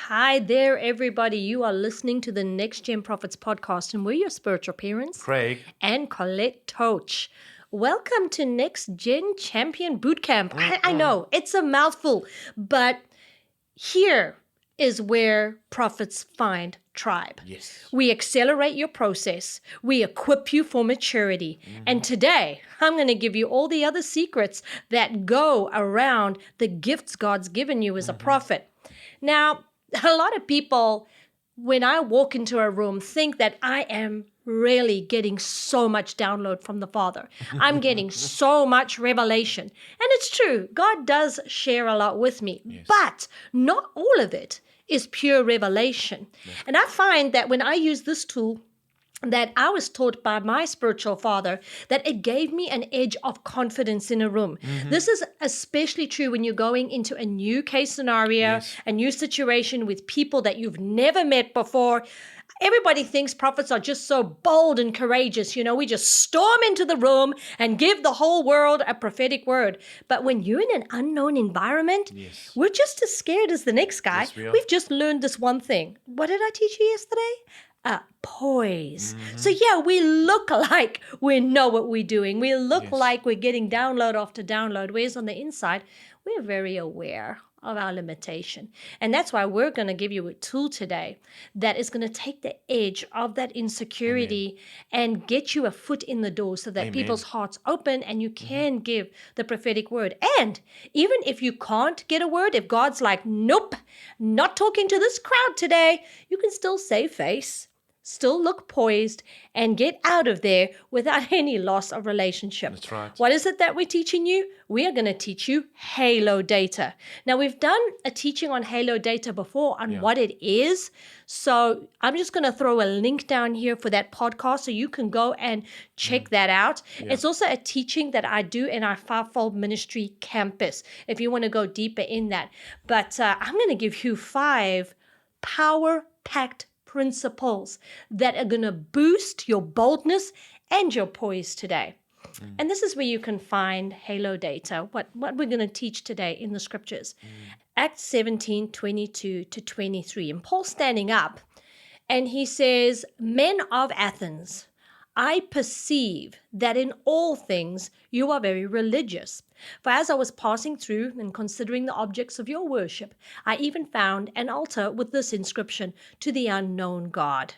Hi there, everybody. You are listening to the Next Gen Prophets podcast, and we're your spiritual parents, Craig. and Colette Toach. Welcome to Next Gen Champion Bootcamp. I know, it's a mouthful, but here is where prophets find tribe. Yes. We accelerate your process. We equip you for maturity. And today, I'm going to give you all the other secrets that go around the gifts God's given you as a prophet. Now, a lot of people, when I walk into a room, think that I am really getting so much download from the Father. I'm getting so much revelation. And it's true, God does share a lot with me, but not all of it is pure revelation. And I find that when I use this tool, that I was taught by my spiritual father, that it gave me an edge of confidence in a room. This is especially true when you're going into a new case scenario, a new situation with people that you've never met before. Everybody thinks prophets are just so bold and courageous. You know, we just storm into the room and give the whole world a prophetic word. But when you're in an unknown environment, we're just as scared as the next guy. Yes, we are. We've just learned this one thing. What did I teach you yesterday? Poise. So yeah, we look like we know what we're doing. We look like we're getting download after download, whereas on the inside, we're very aware of our limitation. And that's why we're going to give you a tool today that is going to take the edge of that insecurity and get you a foot in the door so that people's hearts open and you can give the prophetic word. And even if you can't get a word, if God's like, nope, not talking to this crowd today, you can still save face, still look poised, and get out of there without any loss of relationship. That's right. What is it that we're teaching you? We are going to teach you halo data. Now, we've done a teaching on halo data before on what it is. So I'm just going to throw a link down here for that podcast so you can go and check that out. It's also a teaching that I do in our Fivefold Ministry campus, if you want to go deeper in that. But I'm going to give you 5 power-packed principles that are going to boost your boldness and your poise today. And this is where you can find halo data, what we're going to teach today in the scriptures. Acts 17:22-23. And Paul's standing up and he says, "Men of Athens, I perceive that in all things you are very religious. For as I was passing through and considering the objects of your worship, I even found an altar with this inscription, 'To the unknown God.'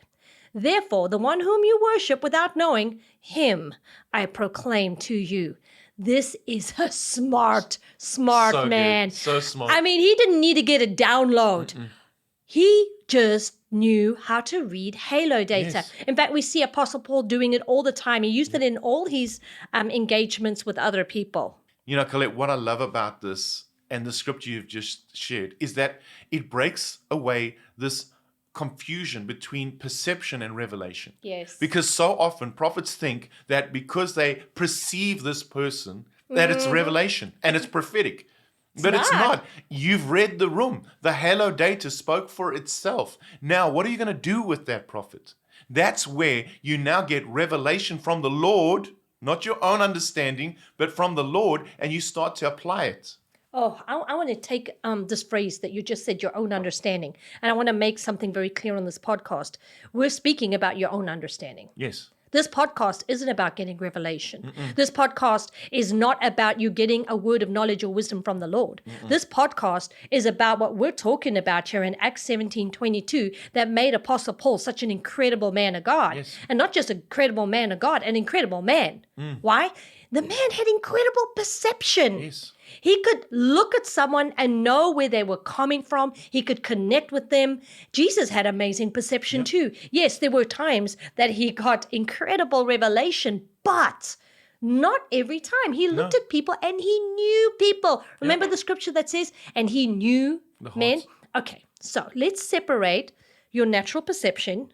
Therefore, the one whom you worship without knowing, him I proclaim to you." This is a smart So man. good. So smart. I mean, he didn't need to get a download. He just knew how to read halo data. Yes. In fact, we see Apostle Paul doing it all the time. He used it in all his engagements with other people. You know, Colette, what I love about this and the scripture you've just shared is that it breaks away this confusion between perception and revelation. Yes. Because so often prophets think that because they perceive this person, that it's revelation and it's prophetic. But it's not. You've read the room. The halo data spoke for itself. Now, what are you going to do with that prophet? That's where you now get revelation from the Lord, not your own understanding, but from the Lord, and you start to apply it. Oh, I want to take this phrase that you just said, your own understanding. And I want to make something very clear on this podcast. We're speaking about your own understanding. Yes. This podcast isn't about getting revelation. This podcast is not about you getting a word of knowledge or wisdom from the Lord. This podcast is about what we're talking about here in Acts 17:22 that made Apostle Paul such an incredible man of God. Yes. And not just a incredible man of God, an incredible man. Why? The man had incredible perception. Yes. He could look at someone and know where they were coming from. He could connect with them. Jesus had amazing perception too. Yes, there were times that he got incredible revelation, but not every time. He looked at people and he knew people. Remember the scripture that says, and he knew men? Okay, so let's separate your natural perception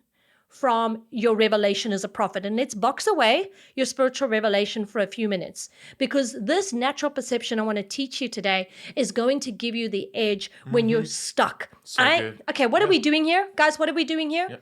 from your revelation as a prophet. And let's box away your spiritual revelation for a few minutes, because this natural perception I want to teach you today is going to give you the edge when you're stuck. So good. Okay, what are we doing here? Guys, what are we doing here?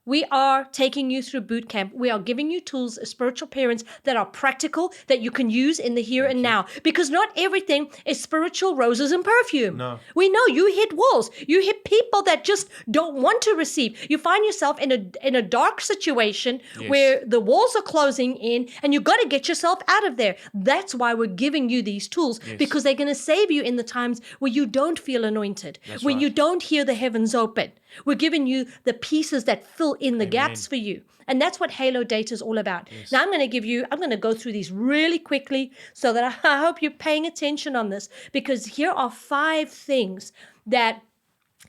We are taking you through boot camp. We are giving you tools as spiritual parents that are practical, that you can use in the here and now. Because not everything is spiritual roses and perfume. No. We know you hit walls. You hit people that just don't want to receive. You find yourself in a dark situation where the walls are closing in and you got to get yourself out of there. That's why we're giving you these tools, because they're going to save you in the times where you don't feel anointed, when you don't hear the heavens open. We're giving you the pieces that fill in the gaps for you. And that's what Halo Data is all about. Now I'm going to go through these really quickly so that I hope you're paying attention on this, because here are 5 things that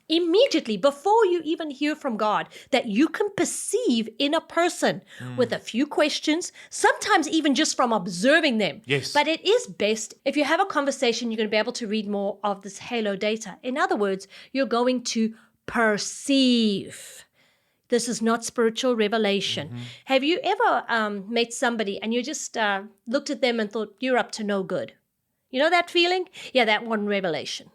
immediately before you even hear from God, that you can perceive in a person with a few questions, sometimes even just from observing them. Yes. But it is best if you have a conversation, you're going to be able to read more of this Halo Data. In other words, you're going to perceive. This is not spiritual revelation. Have you ever met somebody and you just looked at them and thought, you're up to no good? You know that feeling? Yeah, that wasn't revelation.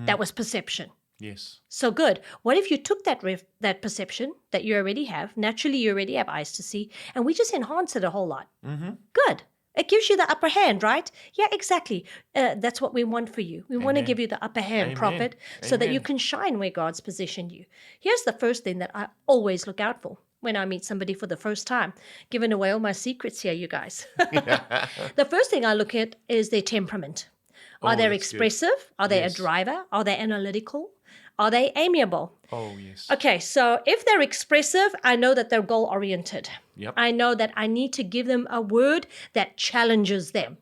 That was perception. Yes. So good. What if you took that perception that you already have, naturally you already have eyes to see, and we just enhance it a whole lot? Good. It gives you the upper hand, right? Yeah, exactly. That's what we want for you. We want to give you the upper hand, prophet, so that you can shine where God's positioned you. Here's the first thing that I always look out for when I meet somebody for the first time. Giving away all my secrets here, you guys. The first thing I look at is their temperament. Are they expressive? Are they a driver? Are they analytical? Are they amiable? Oh, yes. Okay, so if they're expressive, I know that they're goal-oriented. Yep. I know that I need to give them a word that challenges them.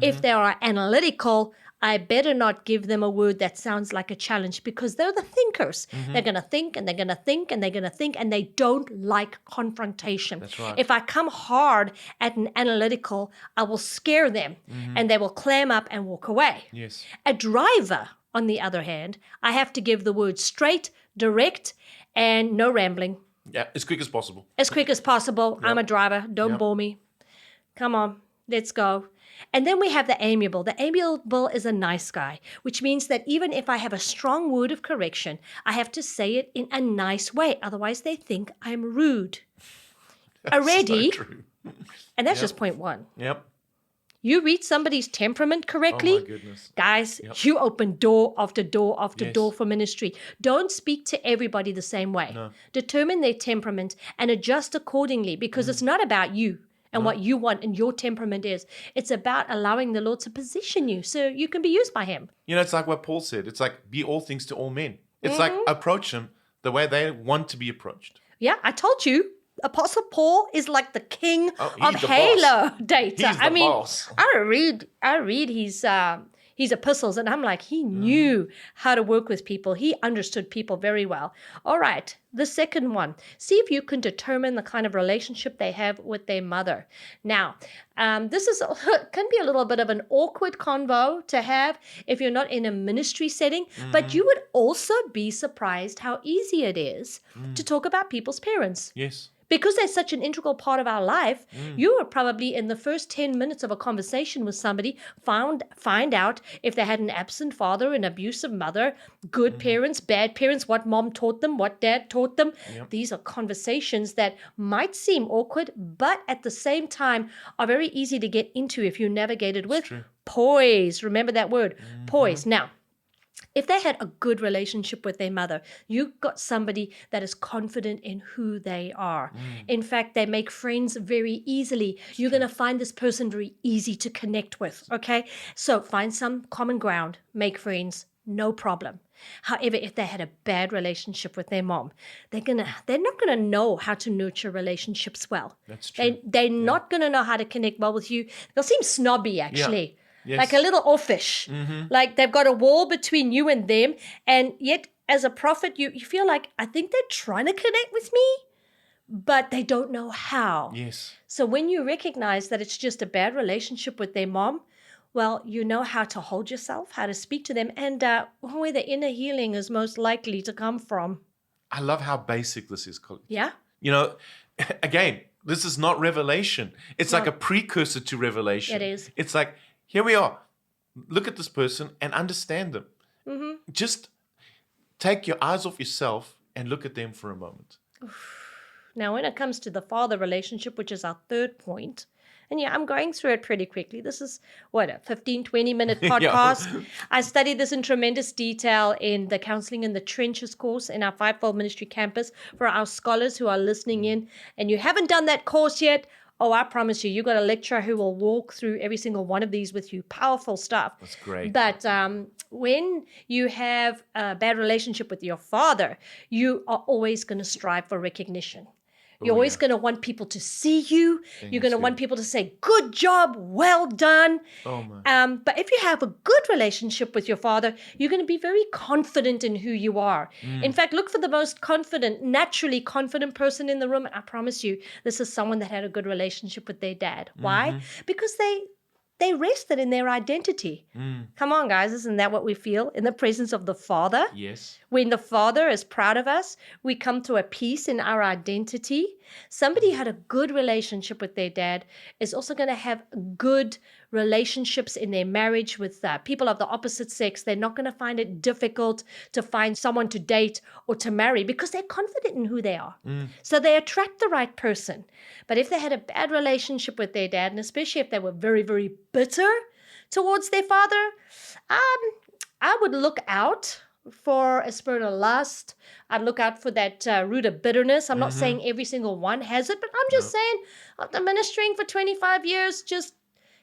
If they are analytical, I better not give them a word that sounds like a challenge, because they're the thinkers. They're going to think and they're going to think and they're going to think, and they don't like confrontation. That's right. If I come hard at an analytical, I will scare them and they will clam up and walk away. Yes. A driver, on the other hand, I have to give the word straight, direct, and no rambling. Yeah, as quick as possible. As quick as possible. I'm a driver. Don't bore me. Come on, let's go. And then we have the amiable. The amiable is a nice guy, which means that even if I have a strong word of correction, I have to say it in a nice way. Otherwise, they think I'm rude. Already. So true. And that's just point 1. Yep. You read somebody's temperament correctly, Oh, my goodness. guys, you open door after door after door for ministry. Don't speak to everybody the same way. No. Determine their temperament and adjust accordingly, because it's not about you and what you want and your temperament is. It's about allowing the Lord to position you so you can be used by him. You know, it's like what Paul said. It's like, be all things to all men. It's like, approach them the way they want to be approached. Yeah, I told you. Apostle Paul is like the king of he's the Halo Data. He's the boss. I read his epistles, and I'm like, he knew how to work with people. He understood people very well. All right, the second one. See if you can determine the kind of relationship they have with their mother. Now, this can be a little bit of an awkward convo to have if you're not in a ministry setting, but you would also be surprised how easy it is to talk about people's parents. Yes. Because they're such an integral part of our life, you are probably in the first 10 minutes of a conversation with somebody, find out if they had an absent father, an abusive mother, good parents, bad parents, what mom taught them, what dad taught them. Yep. These are conversations that might seem awkward, but at the same time are very easy to get into if you navigate it with poise. Remember that word, poise. Now, if they had a good relationship with their mother, you got somebody that is confident in who they are. In fact, they make friends very easily. You're going to find this person very easy to connect with, okay? So find some common ground, make friends, no problem. However, if they had a bad relationship with their mom, they're not gonna know how to nurture relationships well. That's true. They're not gonna know how to connect well with you. They'll seem snobby, actually. Yeah. Yes. Like a little offish. Like they've got a wall between you and them. And yet, as a prophet, you feel like, I think they're trying to connect with me, but they don't know how. Yes. So when you recognize that it's just a bad relationship with their mom, well, you know how to hold yourself, how to speak to them, and where the inner healing is most likely to come from. I love how basic this is, Colette. Yeah? You know, again, this is not revelation. It's like a precursor to revelation. It is. It's like, here we are. Look at this person and understand them. Just take your eyes off yourself and look at them for a moment. Now, when it comes to the father relationship, which is our third point, and yeah, I'm going through it pretty quickly. This is what, a 15, 20-minute podcast. Yeah. I studied this in tremendous detail in the Counseling in the Trenches course in our Fivefold Ministry campus for our scholars who are listening in. And you haven't done that course yet, oh, I promise you, got a lecturer who will walk through every single one of these with you. Powerful stuff. That's great. But when you have a bad relationship with your father, you are always going to strive for recognition. You're always going to want people to see you. You're going to want people to say, good job, well done. Oh, man. But if you have a good relationship with your father, you're going to be very confident in who you are. In fact, look for the most confident, naturally confident person in the room. I promise you, this is someone that had a good relationship with their dad. Why? Because they rested in their identity. Come on, guys. Isn't that what we feel in the presence of the Father? Yes. When the Father is proud of us, we come to a peace in our identity. Somebody who had a good relationship with their dad is also going to have good relationships in their marriage with people of the opposite sex. They're not going to find it difficult to find someone to date or to marry because they're confident in who they are. So they attract the right person. But if they had a bad relationship with their dad, and especially if they were very, very bitter towards their father, I would look out for a spirit of lust. I'd look out for that root of bitterness. I'm not saying every single one has it, but I'm just saying, after ministering for 25 years, just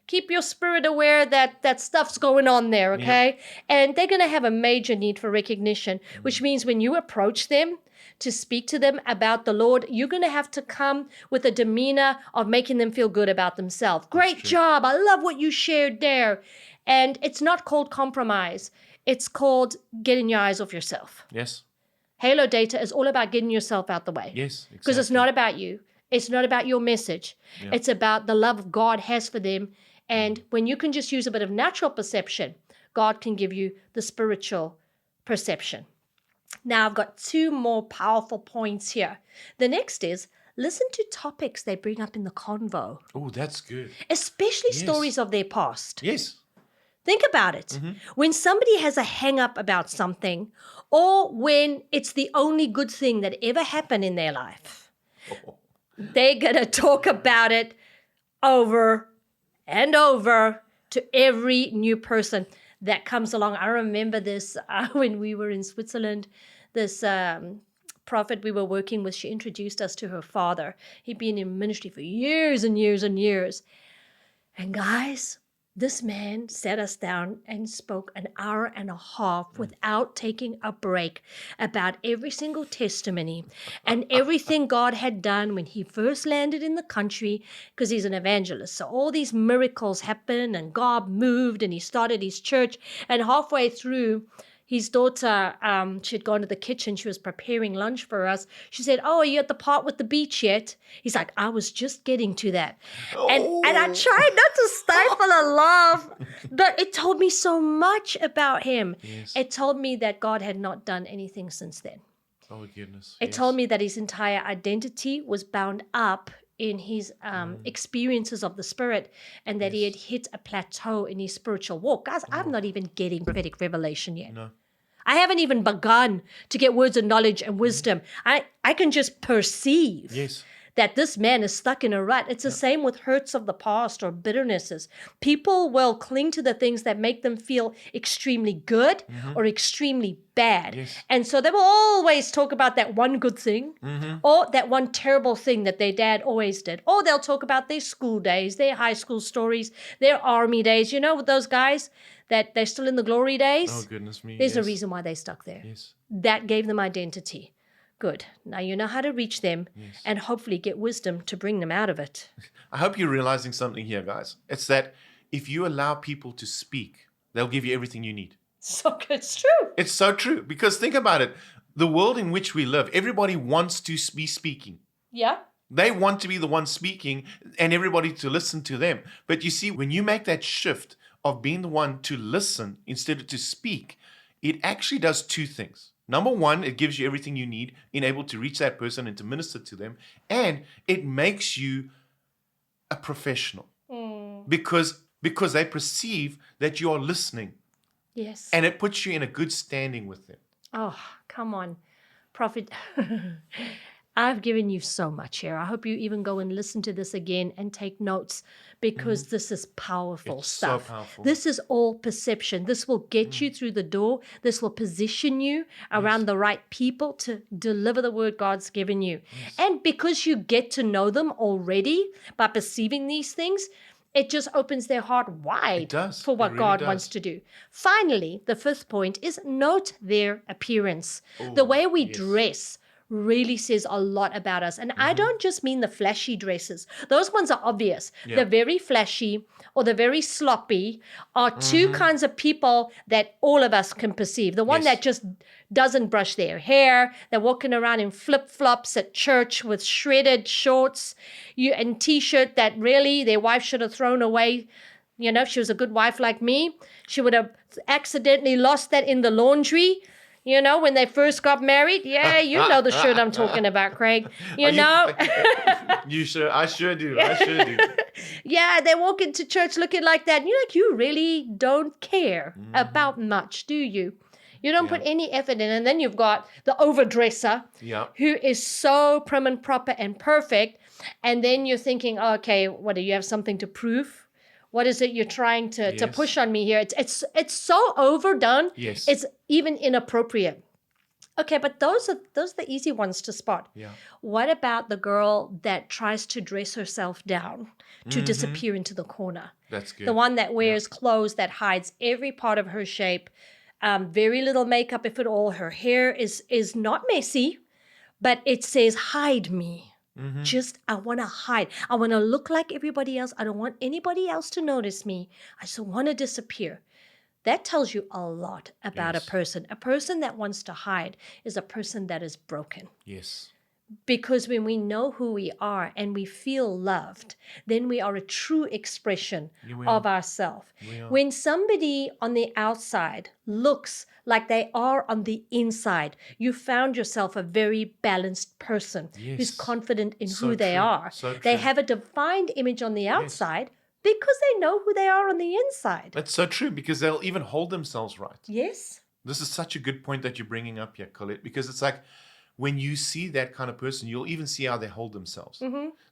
keep your spirit aware that stuff's going on there, okay? Yep. And they're going to have a major need for recognition, which means when you approach them to speak to them about the Lord, you're going to have to come with a demeanor of making them feel good about themselves. Great job. I love what you shared there. And it's not called compromise. It's called getting your eyes off yourself. Yes. Halo data is all about getting yourself out the way. Yes, exactly. Because it's not about you. It's not about your message. Yeah. It's about the love God has for them. And when you can just use a bit of natural perception, God can give you the spiritual perception. Now, I've got two more powerful points here. The next is, listen to topics they bring up in the convo. Oh, that's good. Especially stories of their past. Yes. Think about it. When somebody has a hang up about something, or when it's the only good thing that ever happened in their life, they're going to talk about it over and over to every new person that comes along. I remember this when we were in Switzerland. This prophet we were working with, she introduced us to her father. He'd been in ministry for years and years and years. And guys, this man sat us down and spoke an hour and a half without taking a break about every single testimony and everything God had done when he first landed in the country, because he's an evangelist. So all these miracles happened and God moved and he started his church. And halfway through, his daughter, she had gone to the kitchen. She was preparing lunch for us. She said, "Oh, are you at the part with the beach yet?" He's like, "I was just getting to that." And I tried not to stifle a laugh, but it told me so much about him. Yes. It told me that God had not done anything since then. Oh, goodness. It told me that his entire identity was bound up in his experiences of the Spirit, and that he had hit a plateau in his spiritual walk. Guys, I'm not even getting prophetic revelation yet. No. I haven't even begun to get words of knowledge and wisdom. I can just perceive that this man is stuck in a rut. It's the same with hurts of the past or bitternesses. People will cling to the things that make them feel extremely good or extremely bad. Yes. And so they will always talk about that one good thing or that one terrible thing that their dad always did. Or they'll talk about their school days, their high school stories, their army days. You know, with those guys that they're still in the glory days. Oh, goodness me. There's a reason why they stuck there. Yes. That gave them identity. Good. Now you know how to reach them and hopefully get wisdom to bring them out of it. I hope you're realizing something here, guys. It's that if you allow people to speak, they'll give you everything you need. So good. It's true. It's so true. Because think about it. The world in which we live, everybody wants to be speaking. Yeah. They want to be the one speaking and everybody to listen to them. But you see, when you make that shift of being the one to listen instead of to speak, it actually does two things. Number one, it gives you everything you need in able to reach that person and to minister to them. And it makes you a professional because they perceive that you are listening. Yes. And it puts you in a good standing with them. Oh, come on. Prophet. I've given you so much here. I hope you even go and listen to this again and take notes because this is powerful It's stuff. so powerful. This is all perception. This will get you through the door. This will position you around the right people to deliver the word God's given you. And because you get to know them already by perceiving these things, it just opens their heart wide It does. for It what really God does. wants to do. Finally, the fifth point is note their appearance. The way we dress really says a lot about us. And I don't just mean the flashy dresses. Those ones are obvious. Yeah. The very flashy or the very sloppy are two kinds of people that all of us can perceive. The one Yes. that just doesn't brush their hair, they're walking around in flip-flops at church with shredded shorts and t-shirt that really their wife should have thrown away. You know, if she was a good wife like me, she would have accidentally lost that in the laundry. You know, when they first got married. Yeah, you know the shirt I'm talking about, Craig. You know? You sure? I sure do. I sure do. Yeah, they walk into church looking like that. And you're like, you really don't care about much, do you? You don't put any effort in. And then you've got the overdresser Yeah. who is so prim and proper and perfect. And then you're thinking, oh, okay, what, do you have something to prove? What is it you're trying to Yes. push on me here? It's so overdone. Yes. It's even inappropriate. Okay, but those are the easy ones to spot. Yeah. What about the girl that tries to dress herself down to disappear into the corner? That's good. The one that wears clothes that hides every part of her shape, very little makeup, if at all. Her hair is not messy, but it says, hide me. Just, I want to hide. I want to look like everybody else. I don't want anybody else to notice me. I just want to disappear. That tells you a lot about a person. A person that wants to hide is a person that is broken. Yes. Because when we know who we are and we feel loved, then we are a true expression of ourselves. When somebody on the outside looks like they are on the inside, you found yourself a very balanced person who's confident in So who they true. are. So They true. have a defined image on the outside because they know who they are on the inside. That's so true because they'll even hold themselves right. Yes. This is such a good point that you're bringing up here, Colette, because it's like when you see that kind of person, you'll even see how they hold themselves.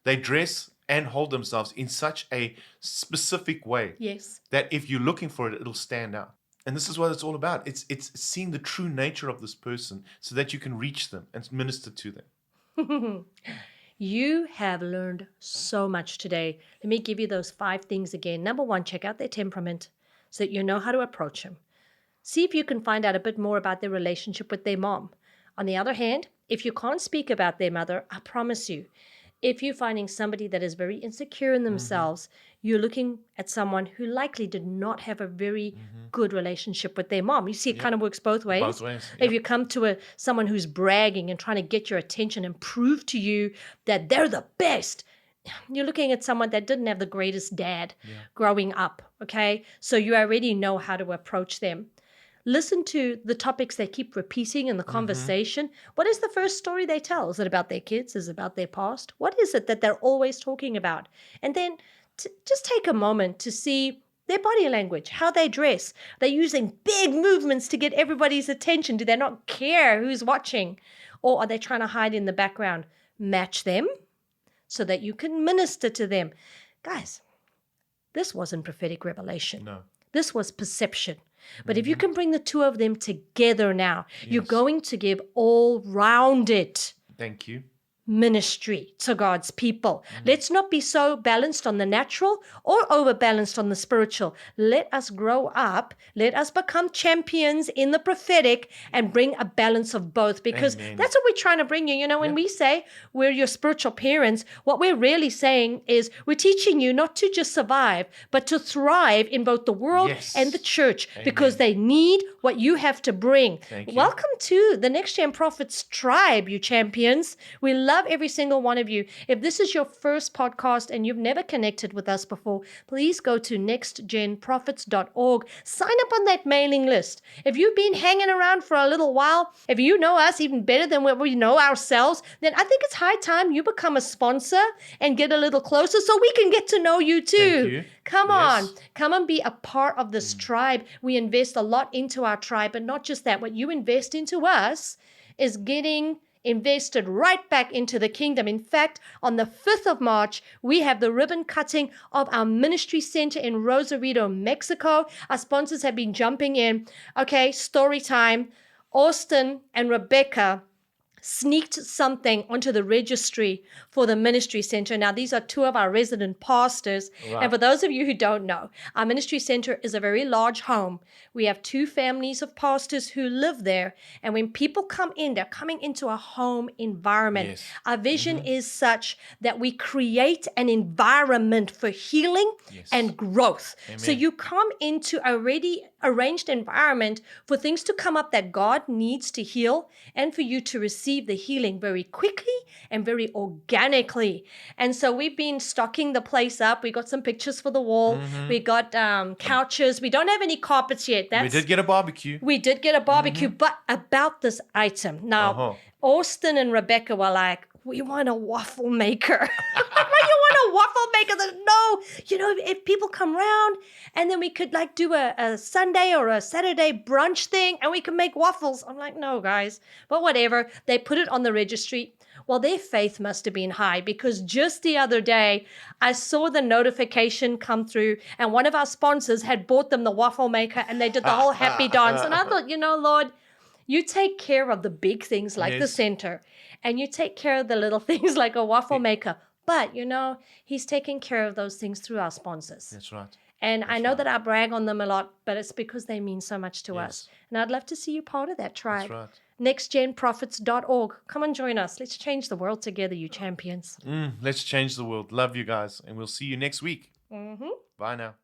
They dress and hold themselves in such a specific way Yes. that if you're looking for it, it'll stand out. And this is what it's all about. It's seeing the true nature of this person so that you can reach them and minister to them. You have learned so much today. Let me give you those 5 things again. Number 1, check out their temperament so that you know how to approach them. See if you can find out a bit more about their relationship with their mom. On the other hand, if you can't speak about their mother, I promise you, if you're finding somebody that is very insecure in themselves, you're looking at someone who likely did not have a very good relationship with their mom. You see, it kind of works both ways. Both ways, If you come to someone who's bragging and trying to get your attention and prove to you that they're the best, you're looking at someone that didn't have the greatest dad growing up, okay? So you already know how to approach them. Listen to the topics they keep repeating in the conversation. What is the first story they tell? Is it about their kids? Is it about their past? What is it that they're always talking about? And then just take a moment to see their body language, how they dress. They're using big movements to get everybody's attention. Do they not care who's watching? Or are they trying to hide in the background? Match them so that you can minister to them. Guys, this wasn't prophetic revelation. No. This was perception. But if you can bring the two of them together now, you're going to give all-rounded Thank you. ministry to God's people. Let's not be so balanced on the natural or overbalanced on the spiritual. Let us grow up. Let us become champions in the prophetic and bring a balance of both, because Amen. that's what we're trying to bring you. You know, when we say we're your spiritual parents, what we're really saying is we're teaching you not to just survive, but to thrive in both the world and the church, because they need what you have to bring. Thank you. Welcome to the Next Gen Prophets tribe, you champions. We love every single one of you. If this is your first podcast and you've never connected with us before, please go to nextgenprophets.org. Sign up on that mailing list. If you've been hanging around for a little while, if you know us even better than what we know ourselves, then I think it's high time you become a sponsor and get a little closer so we can get to know you too. Thank you. Come Yes. on. Come and be a part of this tribe. We invest a lot into our tribe, but not just that. What you invest into us is getting invested right back into the kingdom. In fact, on the 5th of March, we have the ribbon cutting of our ministry center in Rosarito, Mexico. Our sponsors have been jumping in. Okay, story time. Austin and Rebecca sneaked something onto the registry for the ministry center. Now, these are two of our resident pastors. Right. And for those of you who don't know, our ministry center is a very large home. We have two families of pastors who live there. And when people come in, they're coming into a home environment. Yes. Our vision is such that we create an environment for healing and growth. So Amen. you come into a already arranged environment for things to come up that God needs to heal and for you to receive the healing very quickly and very organically. And so we've been stocking the place up. We got some pictures for the wall. We got couches. We don't have any carpets yet. We did get a barbecue. We did get a barbecue, but about this item. Now, Austin and Rebecca were like, we want a waffle maker. I'm like, what, you want a waffle maker? They're, no, you know, if people come around and then we could like do a Sunday or a Saturday brunch thing and we can make waffles. I'm like, no, guys, but whatever. They put it on the registry. Well, their faith must have been high because just the other day, I saw the notification come through and one of our sponsors had bought them the waffle maker and they did the whole happy dance. And I thought, you know, Lord, you take care of the big things like the center and you take care of the little things like a waffle maker. But, you know, he's taking care of those things through our sponsors. That's right. And I know that I brag on them a lot, but it's because they mean so much to us. And I'd love to see you part of that tribe. That's right. NextGenProphets.org. Come and join us. Let's change the world together, you champions. Let's change the world. Love you guys. And we'll see you next week. Bye now.